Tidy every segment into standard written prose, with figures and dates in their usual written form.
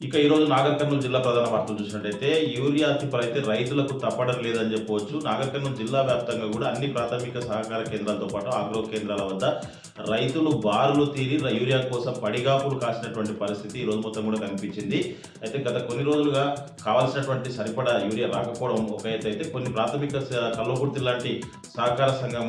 ఇక ఈరోజు నాగర్ కర్నూలు జిల్లా ప్రధాన వార్తలు చూసినట్టయితే యూరియా తిప్పలైతే రైతులకు తప్పడం లేదని చెప్పవచ్చు. నాగర్ కర్నూలు జిల్లా వ్యాప్తంగా కూడా అన్ని ప్రాథమిక సహకార కేంద్రాలతో పాటు ఆగ్రో కేంద్రాల వద్ద రైతులు బారులు తీరి యూరియా కోసం పడిగాపులు కాసినటువంటి పరిస్థితి ఈరోజు మొత్తం కూడా కనిపించింది. అయితే గత కొన్ని రోజులుగా కావాల్సినటువంటి సరిపడా యూరియా రాకపోవడం ఒక అయితే కొన్ని ప్రాథమిక కల్వకుర్తి లాంటి సహకార సంఘం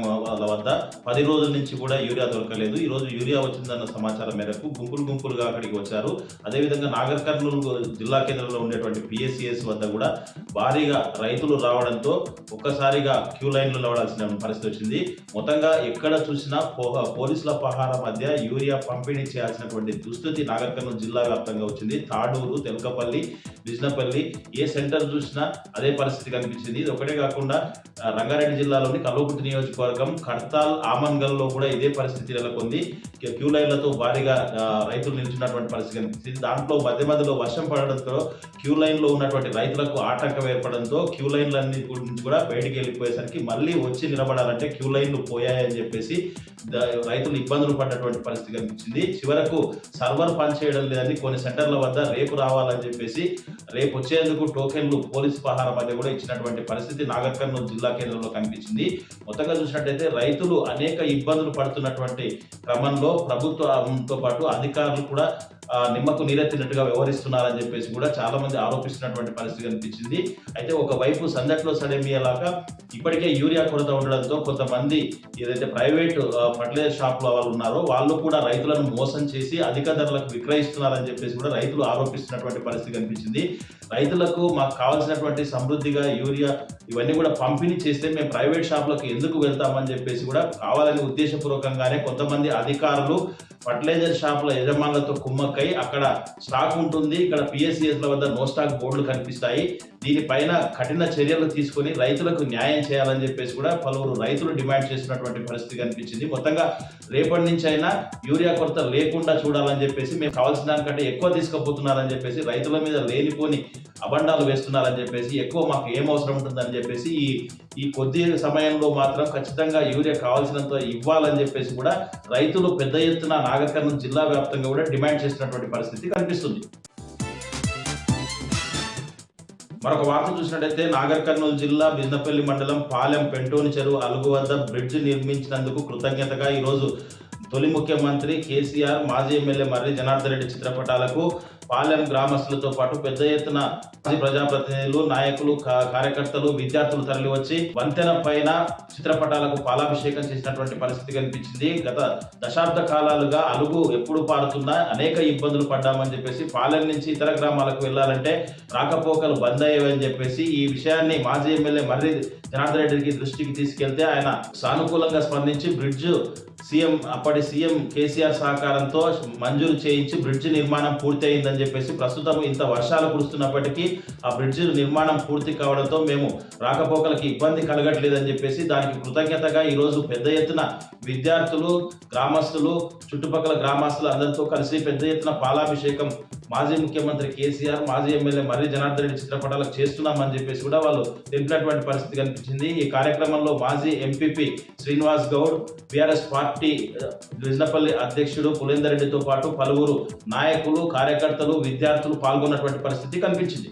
వద్ద 10 రోజుల నుంచి కూడా యూరియా దొరకలేదు. ఈరోజు యూరియా వచ్చిందన్న సమాచారం మేరకు గుంపులుగా అక్కడికి వచ్చారు. అదేవిధంగా నాగర్ కర్నూలు జిల్లా కేంద్రంలో ఉండేటువంటి పిఎస్సిఎస్ వద్ద కూడా భారీగా రైతులు రావడంతో ఒక్కసారిగా క్యూ లైన్లు నిలబడాల్సిన పరిస్థితి వచ్చింది. మొత్తంగా ఎక్కడ చూసినా పోలీసుల పహార మధ్య యూరియా పంపిణీ చేయాల్సినటువంటి దుస్థితి నాగర్ కర్నూలు జిల్లా వ్యాప్తంగా వచ్చింది. తాడూరు, తెలకపల్లి, బిజినపల్లి ఏ సెంటర్ చూసినా అదే పరిస్థితి కనిపించింది. ఇది ఒకటే కాకుండా రంగారెడ్డి జిల్లాలోని కల్వకుర్తి నియోజకవర్గం కడ్తాల్, ఆమన్గల్లో కూడా ఇదే పరిస్థితి నెలకొంది. క్యూ లైన్లతో భారీగా రైతులు నిల్చున్నటువంటి పరిస్థితి కనిపిస్తుంది. దాంట్లో మధ్యలో వర్షం పడడంతో క్యూ లైన్లో ఉన్నటువంటి రైతులకు ఆటంకం ఏర్పడంతో క్యూ లైన్లన్నీ నుంచి కూడా బయటికి వెళ్ళిపోయేసరికి మళ్ళీ వచ్చి నిలబడాలంటే క్యూ లైన్లు పోయాయని చెప్పేసి రైతులు ఇబ్బందులు పడ్డటువంటి పరిస్థితి కనిపించింది. చివరకు సర్వర్ పనిచేయడం లేదని కొన్ని సెంటర్ల వద్ద రేపు రావాలని చెప్పేసి రేపు వచ్చేందుకు టోకెన్లు పోలీసు పహార మధ్య కూడా ఇచ్చినటువంటి పరిస్థితి నాగర్ కర్నూలు జిల్లా కేంద్రంలో కనిపించింది. మొత్తంగా చూసినట్టయితే రైతులు అనేక ఇబ్బందులు పడుతున్నటువంటి క్రమంలో ప్రభుత్వంతో పాటు అధికారులు కూడా నిమ్మకు నీరెత్తినట్టుగా వ్యవహరిస్తున్నారని చెప్పేసి కూడా చాలా మంది ఆరోపిస్తున్నటువంటి పరిస్థితి కనిపించింది. అయితే ఒకవైపు సందట్లో సడేమియాలాగా ఇప్పటికే యూరియా కొరత ఉండడంతో కొంతమంది ఏదైతే ప్రైవేట్ ఫర్టిలైజర్ షాప్ల వాళ్ళు ఉన్నారో వాళ్ళు కూడా రైతులను మోసం చేసి అధిక ధరలకు విక్రయిస్తున్నారని చెప్పేసి కూడా రైతులు ఆరోపిస్తున్నటువంటి పరిస్థితి కనిపించింది. రైతులకు మాకు కావాల్సినటువంటి సమృద్ధిగా యూరియా ఇవన్నీ కూడా పంపిణీ చేస్తే మేము ప్రైవేట్ షాపులకు ఎందుకు వెళ్తామని చెప్పేసి కూడా కావాలని ఉద్దేశపూర్వకంగానే కొంతమంది అధికారులు ఫర్టిలైజర్ షాపుల యజమానులతో కుమ్మక్కై అక్కడ స్టాక్ ఉంటుంది, ఇక్కడ పిఎస్సిఎస్ల వద్ద నో స్టాక్ బోర్డులు కనిపిస్తాయి, దీనిపైన కఠిన చర్యలు తీసుకొని రైతులకు న్యాయం చేయాలని చెప్పేసి కూడా పలువురు రైతులు డిమాండ్ చేస్తున్నటువంటి పరిస్థితి కనిపించింది. మొత్తంగా రేపటి నుంచి అయినా యూరియా కొరత లేకుండా చూడాలని చెప్పేసి మేము కావాల్సిన దానికంటే ఎక్కువ తీసుకుపోతున్నారని చెప్పేసి రైతుల మీద లేనిపోని అబండాలు వేస్తున్నారని చెప్పేసి ఎక్కువ మాకు ఏం అవసరం ఉంటుందని చెప్పేసి ఈ కొద్ది సమయంలో మాత్రం ఖచ్చితంగా యూరియా కావాల్సినంత ఇవ్వాలని చెప్పేసి కూడా రైతులు పెద్ద ఎత్తున నాగర్ కర్నూలు జిల్లా వ్యాప్తంగా కూడా డిమాండ్ చేసినటువంటి పరిస్థితి కనిపిస్తుంది. మరొక వార్త చూసినట్టయితే నాగర్ కర్నూలు జిల్లా బిజినపల్లి మండలం పాలెం పెంటోని చెరువు అలుగు వద్ద బ్రిడ్జ్ నిర్మించినందుకు కృతజ్ఞతగా ఈరోజు తొలి ముఖ్యమంత్రి కేసీఆర్, మాజీ ఎమ్మెల్యే మర్రి జనార్దన్ రెడ్డి చిత్రపటాలకు పాలెం గ్రామస్తులతో పాటు పెద్ద ఎత్తున ప్రజాప్రతినిధులు, నాయకులు, కార్యకర్తలు, విద్యార్థులు తరలివచ్చి వంతెన పైన చిత్రపటాలకు పాలాభిషేకం చేసినటువంటి పరిస్థితి కనిపించింది. గత దశాబ్ద కాలాలుగా అలుగు ఎప్పుడు పారుతున్నా అనేక ఇబ్బందులు పడ్డామని చెప్పేసి పాలెం నుంచి ఇతర గ్రామాలకు వెళ్లాలంటే రాకపోకలు బంద్ అయ్యేవని చెప్పేసి ఈ విషయాన్ని మాజీ ఎమ్మెల్యే మర్రి జనార్దన్ రెడ్డికి దృష్టికి తీసుకెళ్తే ఆయన సానుకూలంగా స్పందించి బ్రిడ్జ్ అప్పటి సీఎం కేసీఆర్ సహకారంతో మంజూరు చేయించి బ్రిడ్జ్ నిర్మాణం పూర్తి అయిందని చెప్పేసి ప్రస్తుతం ఇంత వర్షాలు కురుస్తున్నప్పటికీ ఆ బ్రిడ్జ్ నిర్మాణం పూర్తి కావడంతో మేము రాకపోకలకి ఇబ్బంది కలగట్లేదని చెప్పేసి దానికి కృతజ్ఞతగా ఈరోజు పెద్ద ఎత్తున విద్యార్థులు, గ్రామస్తులు, చుట్టుపక్కల గ్రామస్తులు అందరితో కలిసి పెద్ద ఎత్తున పాలాభిషేకం మాజీ ముఖ్యమంత్రి కేసీఆర్, మాజీ ఎమ్మెల్యే మర్రి జనార్దన్ రెడ్డి చిత్రపటాలకు చేస్తున్నామని చెప్పేసి కూడా వాళ్ళు తెలిపినటువంటి పరిస్థితి కనిపించింది. ఈ కార్యక్రమంలో మాజీ MPP Srinivas Goud, BRS party Bijinapally అధ్యక్షుడు పులేందర్ రెడ్డితో పాటు పలువురు నాయకులు, కార్యకర్తలు, విద్యార్థులు పాల్గొన్నటువంటి పరిస్థితి కనిపించింది.